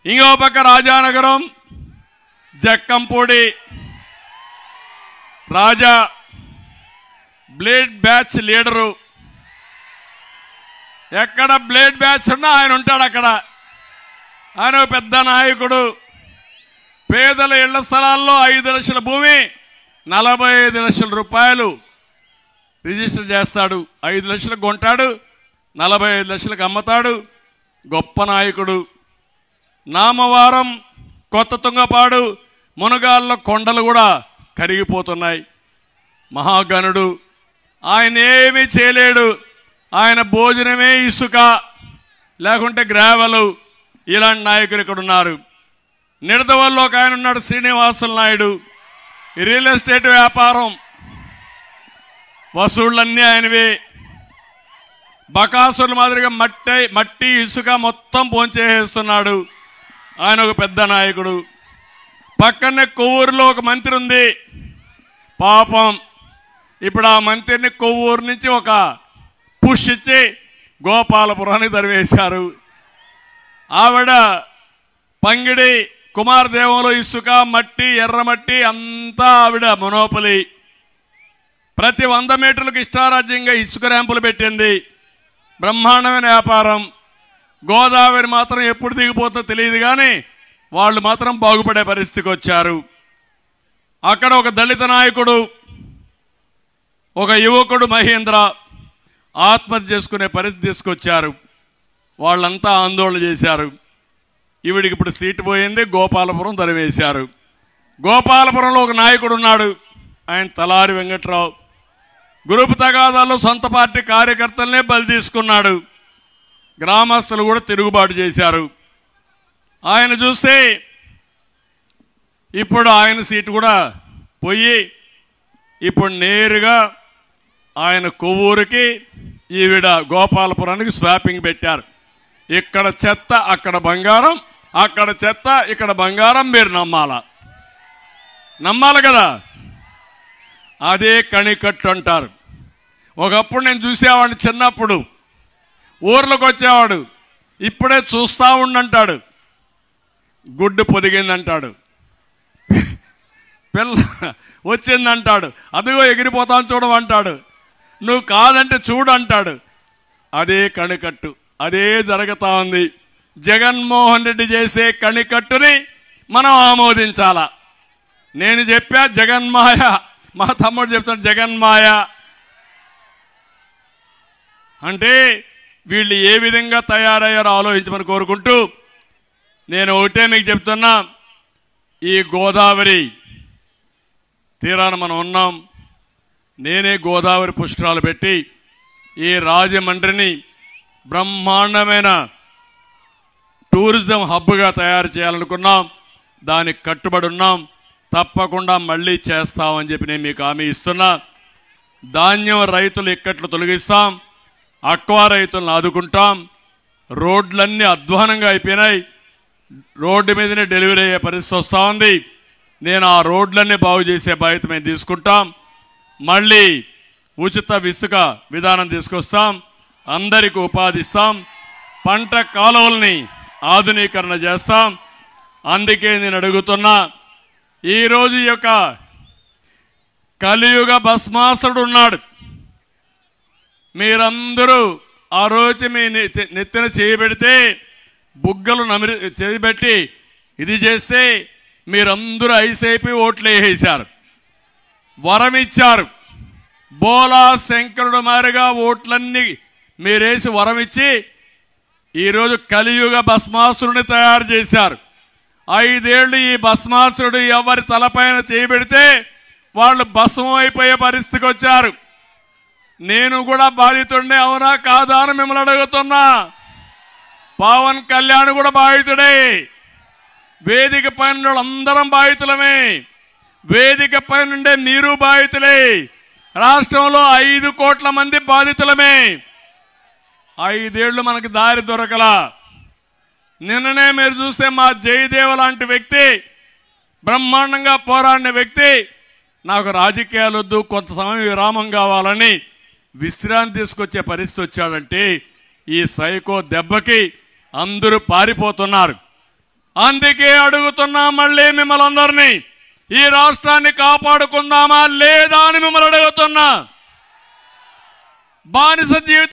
ఇంకో పక్క రాజానగరం జక్కంపూడి రాజా blade batch leader. ఎక్కడ బ్లేడ్ బ్యాచ్ ఉన్నా ఆయన ఉంటాడు అక్కడ. ఆయన పెద్ద నాయకుడు. పేదల ఇళ్ల స్థలాల్లో 5 లక్షల భూమి 45 లక్షల రూపాయలు రిజిస్టర్ చేస్తాడు. 5 లక్షలకు కొంటాడు, 45 లక్షలకు అమ్మతాడు. గొప్ప నాయకుడు. నామవారం, కొత్త తుంగపాడు, మునగాళ్ళ కొండలు కూడా కరిగిపోతున్నాయి. మహాగణుడు. ఆయన ఏమీ చేయలేడు. ఆయన భోజనమే ఇసుక, లేకుంటే గ్రావెలు. ఇలాంటి నాయకులు ఇక్కడ ఉన్నారు. నిడదవల్లో ఒక ఆయన ఉన్నాడు, శ్రీనివాసులు నాయుడు. రియల్ ఎస్టేట్ వ్యాపారం, వసూళ్లన్నీ ఆయనవే. బకాసుల మాదిరిగా మట్టి ఇసుక మొత్తం పోంచేస్తున్నాడు. ఆయన ఒక పెద్ద నాయకుడు. పక్కనే కొవ్వూరులో ఒక మంత్రి ఉంది. పాపం ఇప్పుడు ఆ మంత్రిని కొవ్వూరు నుంచి ఒక పుష్ ఇచ్చి గోపాలపురానికి తరివేశారు. ఆవిడ పంగిడి కుమారదేవంలో ఇసుక, మట్టి, ఎర్రమట్టి అంతా ఆవిడ మొనోపలి. ప్రతి 100 మీటర్లకు ఇష్టారాజ్యంగా ఇసుక ర్యాంపులు పెట్టింది. బ్రహ్మాండమైన వ్యాపారం. గోదావరి మాత్రం ఎప్పుడు దిగిపోతుందో తెలియదు, కానీ వాళ్ళు మాత్రం బాగుపడే పరిస్థితికి వచ్చారు. అక్కడ ఒక దళిత నాయకుడు, ఒక యువకుడు మహేంద్ర ఆత్మహత్య చేసుకునే పరిస్థితి తీసుకొచ్చారు. వాళ్ళంతా ఆందోళన చేశారు. ఈవిడికి ఇప్పుడు సీటు పోయింది. గోపాలపురం తరివేశారు. గోపాలపురంలో ఒక నాయకుడు ఉన్నాడు, ఆయన తలారి వెంకట్రావు. గ్రూప్ తగాదాల్లో సొంత పార్టీ కార్యకర్తలనే బలి తీసుకున్నాడు. గ్రామస్తులు కూడా తిరుగుబాటు చేశారు. ఆయన చూస్తే ఇప్పుడు ఆయన సీటు కూడా పోయి ఇప్పుడు నేరుగా ఆయన కొవ్వూరుకి, ఈవిడ గోపాలపురానికి స్వాపింగ్ పెట్టారు. ఇక్కడ చెత్త అక్కడ బంగారం, అక్కడ చెత్త ఇక్కడ బంగారం. మీరు నమ్మాలి కదా. అదే కణికట్టు అంటారు. ఒకప్పుడు నేను చూసేవాడిని చిన్నప్పుడు. ఊర్లోకి వచ్చేవాడు, ఇప్పుడే చూస్తా ఉండంటాడు. గుడ్డు పొదిగిందంటాడు, పిల్ల వచ్చిందంటాడు, అదిగో ఎగిరిపోతాను చూడమంటాడు, నువ్వు కాదంటే చూడు అంటాడు. అదే కణికట్టు, అదే జరుగుతా ఉంది. జగన్మోహన్ రెడ్డి చేసే కణికట్టుని మనం ఆమోదించాలా. నేను చెప్పా జగన్మాయ, మా తమ్ముడు చెప్తాడు జగన్మాయ అంటే వీళ్ళు ఏ విధంగా తయారయ్యారో ఆలోచించమని కోరుకుంటూ నేను ఒకటే మీకు చెప్తున్నా, ఈ గోదావరి తీరాన మనం ఉన్నాం. నేనే గోదావరి పుష్కరాలు పెట్టి ఈ రాజమండ్రిని బ్రహ్మాండమైన టూరిజం హబ్గా తయారు చేయాలనుకున్నాం. దానికి కట్టుబడి ఉన్నాం. తప్పకుండా మళ్ళీ చేస్తామని చెప్పి నేను మీకు హామీ ఇస్తున్నా. ధాన్యం రైతులు ఇక్కట్లు తొలగిస్తాం, అక్వా రైతులను ఆదుకుంటాం. రోడ్లన్నీ అధ్వానంగా అయిపోయినాయి. రోడ్డు మీదనే డెలివరీ అయ్యే పరిస్థితి వస్తూ ఉంది. నేను ఆ రోడ్లన్నీ బాగు చేసే బాధ్యత మేము తీసుకుంటాం. మళ్ళీ ఉచిత ఇసుక విధానం తీసుకొస్తాం. అందరికీ ఉపాధి ఇస్తాం. పంట కాలువల్ని ఆధునీకరణ చేస్తాం. అందుకే నేను అడుగుతున్నా, ఈరోజు యొక్క కలియుగ భస్మాసుడు ఉన్నాడు. మీరందరూ ఆ రోజు మీ నెత్తిన చేయబెడితే, బుగ్గలు చేయబెట్టి ఇది చేస్తే మీరందరూ ఐసైపి ఓట్లు వేసేశారు, వరం ఇచ్చారు. బోలా శంకరుడు మారిగా ఓట్లన్నీ మీరేసి వరం ఇచ్చి ఈరోజు కలియుగ భస్మాసురుని తయారు చేశారు. 5 ఏళ్లు ఈ భస్మాసురుడు ఎవరి తలపైన చేయబెడితే వాళ్ళు భస్మం అయిపోయే పరిస్థితికి వచ్చారు. నేను కూడా బాధితుడినే, అవునా కాదా అని మిమ్మల్ని అడుగుతున్నా. పవన్ కళ్యాణ్ కూడా బాధితుడే. వేదిక పైన అందరం బాధితులమే. వేదిక పైనుండే మీరు బాధితులే. రాష్ట్రంలో 5 కోట్ల మంది బాధితులమే. 5 ఏళ్లు మనకు దారి దొరకలా. నిన్ననే మీరు చూస్తే మా జయదేవ లాంటి వ్యక్తి, బ్రహ్మాండంగా పోరాడిన వ్యక్తి, నాకు రాజకీయాలు వద్దు, కొంత సమయం విరామం కావాలని విశ్రాంతి తీసుకొచ్చే పరిస్థితి వచ్చాడంటే ఈ సైకో దెబ్బకి అందరూ పారిపోతున్నారు. అందుకే అడుగుతున్నా మళ్ళీ మిమ్మల్ని అందరినీ, ఈ రాష్ట్రాన్ని కాపాడుకుందామా లేదా అని మిమ్మల్ని అడుగుతున్నా. బానిస జీవితం